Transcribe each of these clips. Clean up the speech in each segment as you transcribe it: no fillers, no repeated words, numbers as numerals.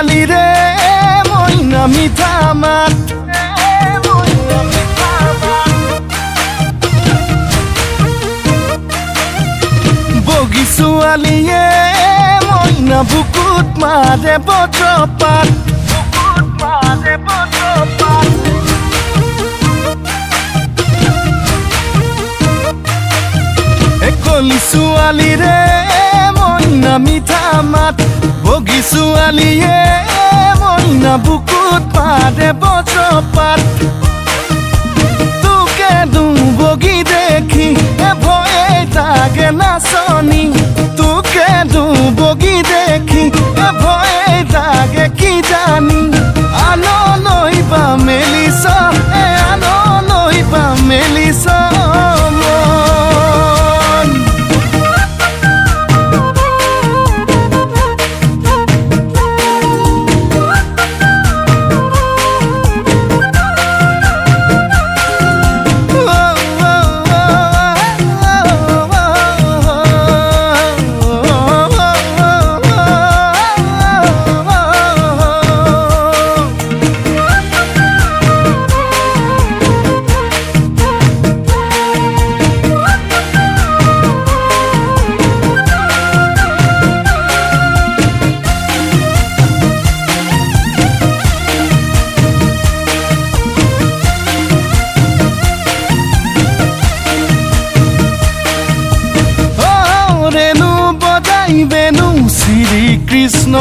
ছোৱালীৰে মইনা মিঠা মাত বগী ছোৱালীয়ে মইনা বুকুত মাৰে বজ্ৰপাত কলি ছোৱালীৰে মইনা মিঠা মাত বগী ছোৱালীয়ে মইনা বুকুত মাৰে বজ্ৰপাত তোকে বগী দেখি ভয়ে লাগে নাচনি তোকে বগী দেখি ভয়ে লাগে কি জানি আনলৈ বা মেলিছ আনলৈ বা মেলিছ বেনু শ্রী কৃষ্ণ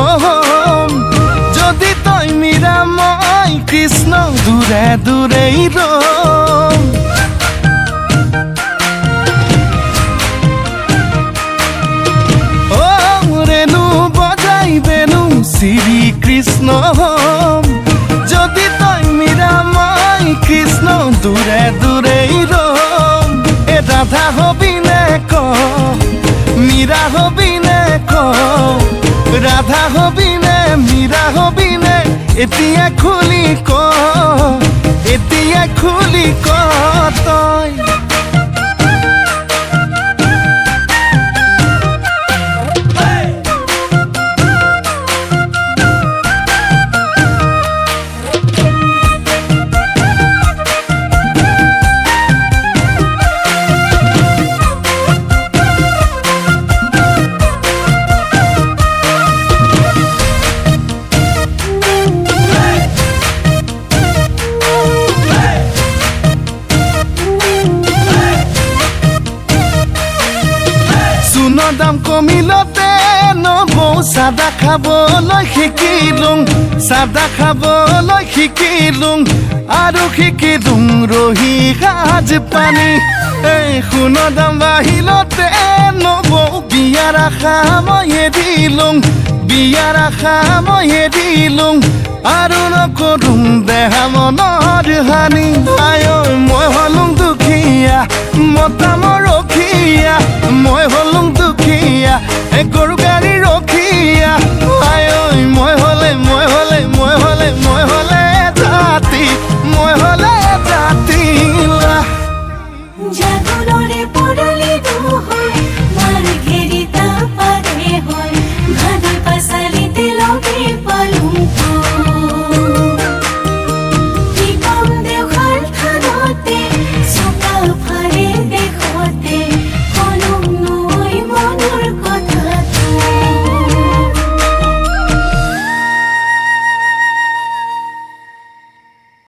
যদি তই মীরা মই কৃষ্ণ দূরে দূরেই রম ও রেণু বজাই বেনু শ্রী কৃষ্ণ যদি তই মীরা মই কৃষ্ণ দূরে দূরেই রম এ রাধা হবি নে ক মীরা হবি নে ক রাধা হবি নে মীরা হবি নে এতিয়া খুলি ক তই দাম কমিলতে নবৌ চাদা খাবলৈ শিকিলোঁ আৰু শিকিলোঁ ৰহি সাজ পানী এই সোণৰ দাম বাঢ়িলতে নবৌ বিয়াৰ আশা মই এৰিলোঁ আৰু নকৰোঁ দেহা মনৰ হানি আই মই হলোঁ দুখীয়া মতামৰ ৰখীয়া মই হলোঁ দুখীয়া গৰু গাড়ী ৰখীয়া আই মই হলে জাতি